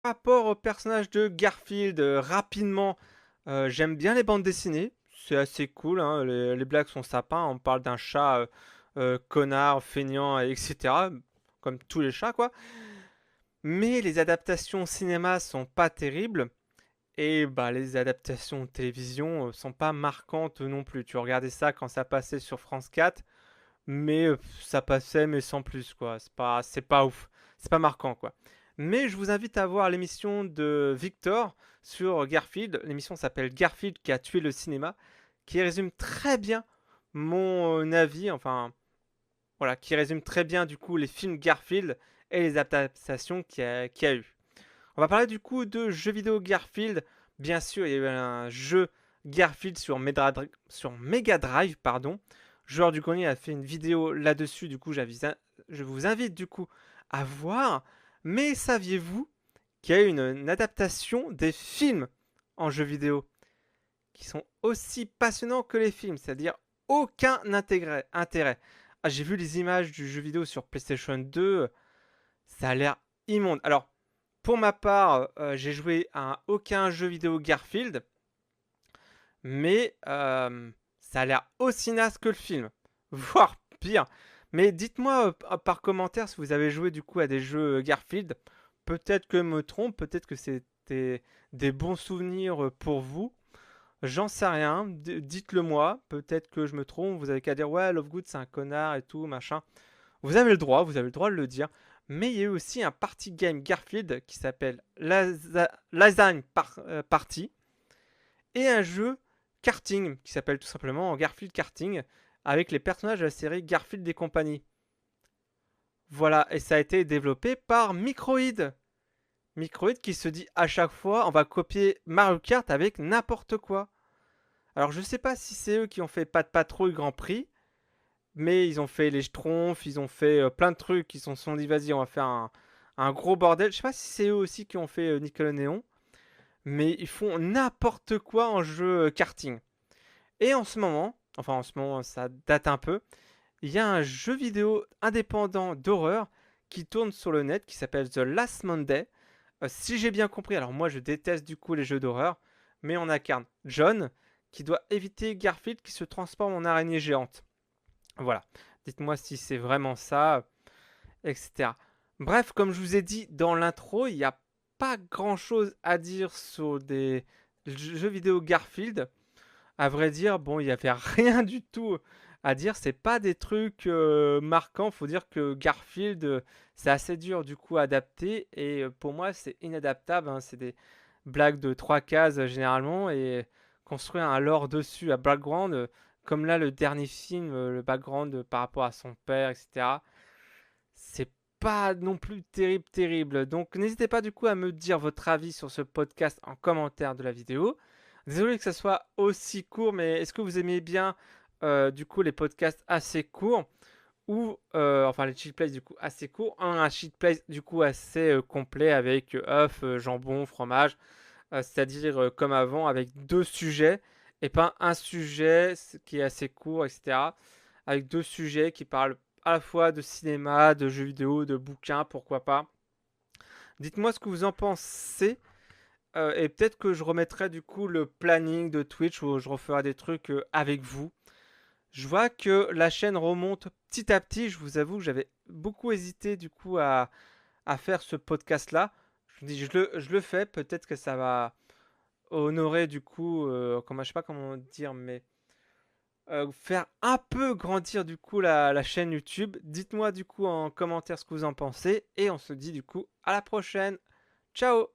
Par rapport au personnage de Garfield, rapidement, j'aime bien les bandes dessinées. C'est assez cool, hein, les blagues sont sympas. On parle d'un chat, connard, feignant et cetera, comme tous les chats, quoi. Mais les adaptations au cinéma sont pas terribles et bah, les adaptations télévision, sont pas marquantes non plus. Tu regardais ça quand ça passait sur France 4, mais ça passait, mais sans plus, quoi. C'est pas ouf. C'est pas marquant, quoi. Mais je vous invite à voir l'émission de Victor sur Garfield. L'émission s'appelle Garfield qui a tué le cinéma, qui résume très bien mon avis, enfin, voilà, qui résume très bien du coup les films Garfield et les adaptations qu'il y a eu. On va parler du coup de jeux vidéo Garfield. Bien sûr, il y a eu un jeu Garfield sur Mega Drive, pardon. Joueur du grenier a fait une vidéo là-dessus, du coup, je vous invite du coup à voir. Mais saviez-vous qu'il y a eu une adaptation des films en jeu vidéo qui sont aussi passionnants que les films, c'est-à-dire aucun intérêt. Ah, j'ai vu les images du jeu vidéo sur PlayStation 2, ça a l'air immonde. Alors, pour ma part, j'ai joué à aucun jeu vidéo Garfield, mais ça a l'air aussi naze que le film, voire pire. Mais dites-moi par commentaire si vous avez joué du coup à des jeux Garfield. Peut-être que je me trompe, peut-être que c'était des bons souvenirs pour vous. J'en sais rien, dites-le moi. Peut-être que je me trompe. Vous avez qu'à dire ouais, Lovegood c'est un connard et tout machin. Vous avez le droit de le dire. Mais il y a eu aussi un party game Garfield qui s'appelle Lasagne Party et un jeu karting qui s'appelle tout simplement Garfield Karting avec les personnages de la série Garfield et compagnie. Voilà, et ça a été développé par Microïd. Microïd qui se dit à chaque fois on va copier Mario Kart avec n'importe quoi. Alors je sais pas si c'est eux qui ont fait Pas de Patrouille Grand Prix, mais ils ont fait les Schtroumpfs, ils ont fait plein de trucs, ils se sont dit vas-y on va faire un gros bordel. Je sais pas si c'est eux aussi qui ont fait Nickelodeon, mais ils font n'importe quoi en jeu karting. Et en ce moment ça date un peu, il y a un jeu vidéo indépendant d'horreur qui tourne sur le net qui s'appelle The Last Monday. Si j'ai bien compris, alors moi je déteste du coup les jeux d'horreur, mais on incarne John qui doit éviter Garfield qui se transforme en araignée géante. Voilà. Dites-moi si c'est vraiment ça, etc. Bref, comme je vous ai dit dans l'intro, il n'y a pas grand-chose à dire sur des jeux vidéo Garfield. À vrai dire, bon, il n'y avait rien du tout à dire. C'est pas des trucs marquants. Faut dire que Garfield, c'est assez dur du coup à adapter. Et pour moi, c'est inadaptable, hein. C'est des blagues de trois cases généralement. Et construire un lore dessus, un background, comme là le dernier film, le background par rapport à son père, etc. C'est pas non plus terrible. Donc n'hésitez pas du coup à me dire votre avis sur ce podcast en commentaire de la vidéo. Désolé que ça soit aussi court, mais est-ce que vous aimez bien du coup les podcasts assez courts ou enfin les cheat plays du coup assez courts, un cheat play du coup assez complet avec œufs, jambon, fromage, c'est-à-dire comme avant avec deux sujets et pas un sujet qui est assez court, etc. Avec deux sujets qui parlent à la fois de cinéma, de jeux vidéo, de bouquins, pourquoi pas. Dites-moi ce que vous en pensez. Et peut-être que je remettrai du coup le planning de Twitch où je referai des trucs avec vous. Je vois que la chaîne remonte petit à petit. Je vous avoue, j'avais beaucoup hésité du coup à faire ce podcast-là. Je me dis, je le fais. Peut-être que ça va honorer du coup, comment, je sais pas comment dire, mais faire un peu grandir du coup la chaîne YouTube. Dites-moi du coup en commentaire ce que vous en pensez. Et on se dit du coup à la prochaine. Ciao!